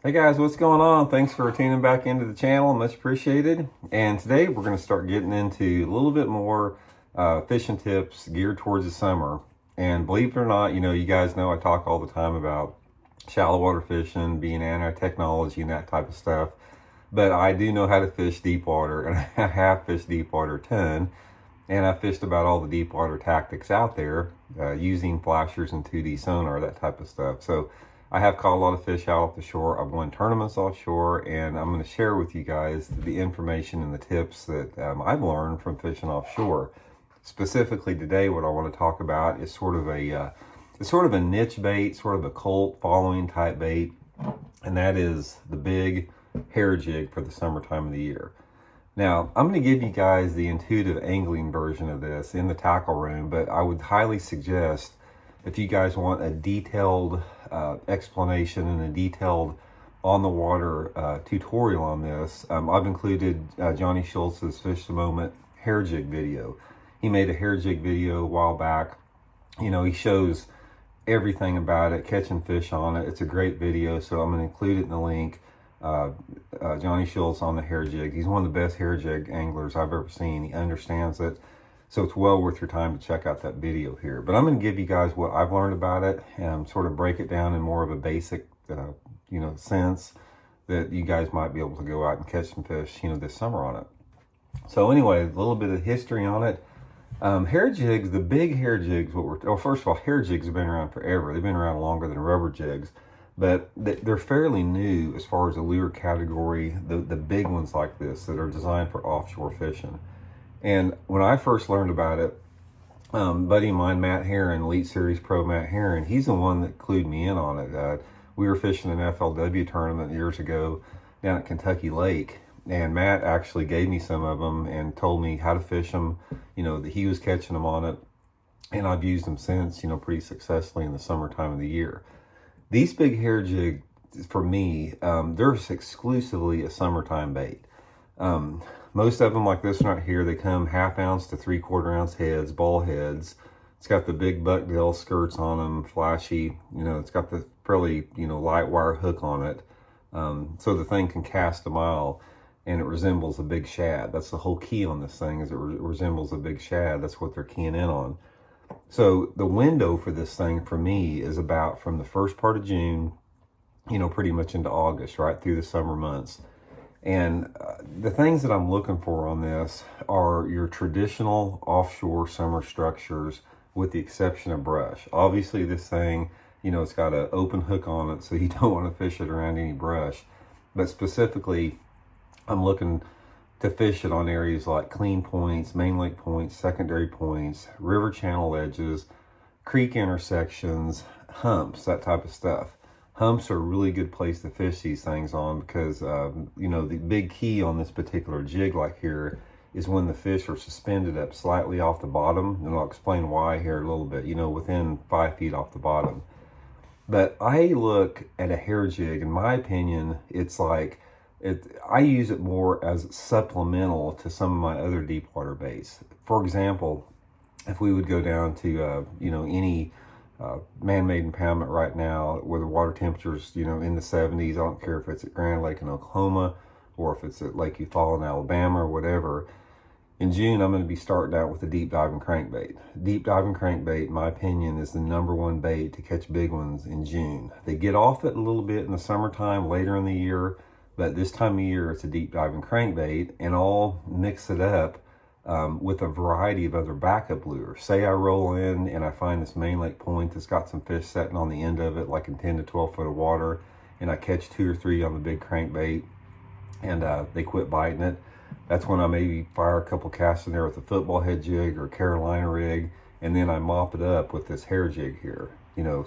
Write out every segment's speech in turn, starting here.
Hey guys, what's going on? Thanks for tuning back into the channel, much appreciated. And today we're going to start getting into a little bit more fishing tips geared towards the summer. And believe it or not, you guys know I talk all the time about shallow water fishing, being anti-technology and that type of stuff. But I do know how to fish deep water, and I have fished deep water a ton. And I fished about all the deep water tactics out there using flashers and 2D sonar, that type of stuff. So I have caught a lot of fish out off the shore. I've won tournaments offshore, and I'm going to share with you guys the information and the tips that I've learned from fishing offshore. Specifically today, what I want to talk about is sort of a niche bait, sort of a cult following type bait, and that is the big hair jig for the summertime of the year. Now, I'm going to give you guys the intuitive angling version of this in the tackle room, but I would highly suggest if you guys want a detailed explanation and a detailed on the water tutorial on this, I've included Johnny Schultz's Fish the Moment hair jig video. He made a hair jig video a while back. He shows everything about it, catching fish on it. It's a great video, so I'm going to include it in the link. Johnny Schultz on the hair jig. He's one of the best hair jig anglers I've ever seen. He understands it. So it's well worth your time to check out that video here. But I'm going to give you guys what I've learned about it and sort of break it down in more of a basic, sense that you guys might be able to go out and catch some fish, this summer on it. So anyway, a little bit of history on it. Hair jigs, the big hair jigs, first of all, hair jigs have been around forever. They've been around longer than rubber jigs. But they're fairly new as far as the lure category, the big ones like this that are designed for offshore fishing. And when I first learned about it, buddy of mine, Matt Herron, Elite Series Pro Matt Herron, he's the one that clued me in on it. We were fishing an FLW tournament years ago down at Kentucky Lake, and Matt actually gave me some of them and told me how to fish them, that he was catching them on it. And I've used them since, pretty successfully in the summertime of the year. These big hair jigs, for me, they're exclusively a summertime bait. Most of them, like this one right here, they come 1/2 ounce to 3/4 ounce heads, ball heads. It's got the big bucktail skirts on them, flashy. It's got the fairly, light wire hook on it. So the thing can cast a mile, and it resembles a big shad. That's the whole key on this thing, is it resembles a big shad. That's what they're keying in on. So the window for this thing for me is about from the first part of June, pretty much into August, right through the summer months. And the things that I'm looking for on this are your traditional offshore summer structures, with the exception of brush. Obviously this thing, it's got an open hook on it, so you don't want to fish it around any brush. But specifically, I'm looking to fish it on areas like clean points, main lake points, secondary points, river channel edges, creek intersections, humps, that type of stuff. Humps are a really good place to fish these things on because, the big key on this particular jig like here is when the fish are suspended up slightly off the bottom. And I'll explain why here a little bit, within 5 feet off the bottom. But I look at a hair jig, in my opinion, it's like, I use it more as supplemental to some of my other deep water baits. For example, if we would go down to any man-made impoundment right now where the water temperature's in the 70s, I don't care if it's at Grand Lake in Oklahoma or if it's at Lake Eufaula in Alabama or whatever. In June, I'm going to be starting out with a deep diving crankbait. Deep diving crankbait, in my opinion, is the #1 bait to catch big ones in June. They get off it a little bit in the summertime, later in the year. But this time of year, it's a deep diving crankbait, and I'll mix it up with a variety of other backup lures. Say I roll in and I find this main lake point that's got some fish setting on the end of it, like in 10 to 12 foot of water, and I catch 2 or 3 on the big crankbait, and they quit biting it. That's when I maybe fire a couple casts in there with a football head jig or Carolina rig, and then I mop it up with this hair jig here.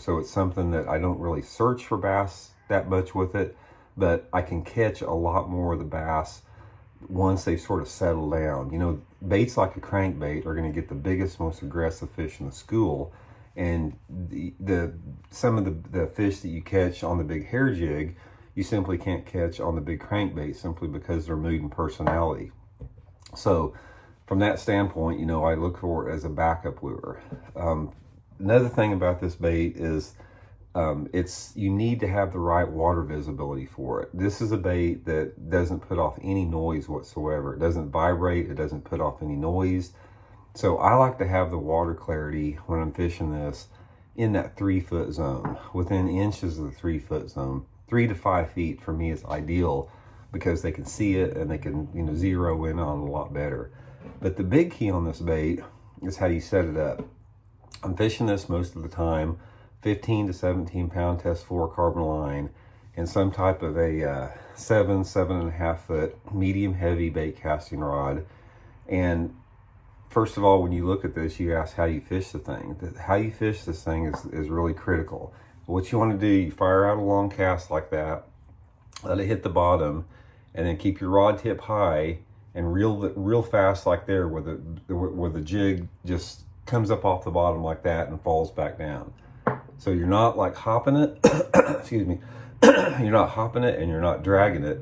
So it's something that I don't really search for bass that much with it, but I can catch a lot more of the bass once they sort of settle down. Baits like a crankbait are going to get the biggest, most aggressive fish in the school, and some of the fish that you catch on the big hair jig, you simply can't catch on the big crankbait simply because their mood and personality. So from that standpoint, I look for it as a backup lure. Another thing about this bait is you need to have the right water visibility for it. This is a bait that doesn't put off any noise whatsoever. It doesn't vibrate, it doesn't put off any noise. So I like to have the water clarity when I'm fishing this in that 3-foot zone, within inches of the 3-foot zone. 3 to 5 feet for me is ideal because they can see it and they can, you know, zero in on it a lot better. But the big key on this bait is how you set it up. I'm fishing this most of the time 15 to 17 pound test fluorocarbon line and some type of a 7.5 foot medium heavy bait casting rod. And first of all, when you look at this, you ask how you fish the thing. How you fish this thing is really critical. What you want to do, you fire out a long cast like that, let it hit the bottom, and then keep your rod tip high and reel it real fast like there, where the jig just comes up off the bottom like that and falls back down. So you're not like hopping it, excuse me, you're not hopping it and you're not dragging it.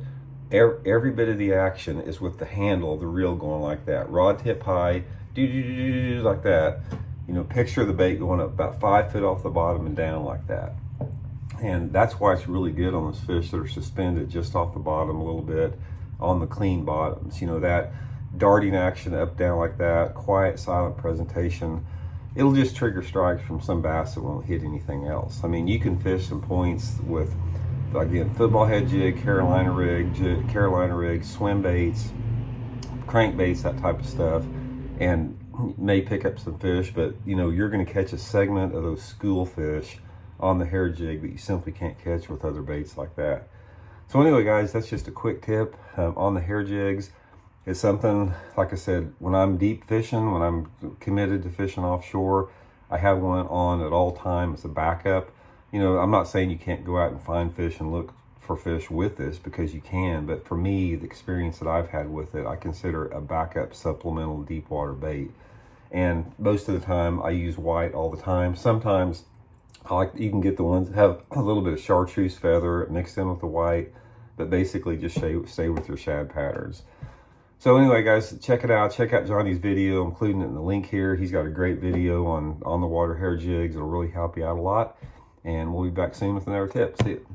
Every bit of the action is with the handle of the reel going like that. Rod tip high, like that. You know, picture the bait going up about 5 foot off the bottom and down like that. And that's why it's really good on those fish that are suspended just off the bottom a little bit on the clean bottoms. You know, that darting action up, down like that, quiet, silent presentation, it'll just trigger strikes from some bass that won't hit anything else. I mean, you can fish some points with, again, football head jig, Carolina rig, swim baits, crankbaits, that type of stuff, and may pick up some fish, but you know, you're going to catch a segment of those school fish on the hair jig that you simply can't catch with other baits like that. So anyway, guys, that's just a quick tip on the hair jigs. It's something, like I said, when I'm deep fishing, when I'm committed to fishing offshore, I have one on at all times as a backup. You know, I'm not saying you can't go out and find fish and look for fish with this, because you can, but for me, the experience that I've had with it, I consider a backup supplemental deep water bait. And most of the time I use white all the time. Sometimes you can get the ones that have a little bit of chartreuse feather mixed in with the white, but basically just stay with your shad patterns. So anyway, guys, check it out. Check out Johnny's video, I'm including it in the link here. He's got a great video on the water hair jigs. It'll really help you out a lot. And we'll be back soon with another tip. See you.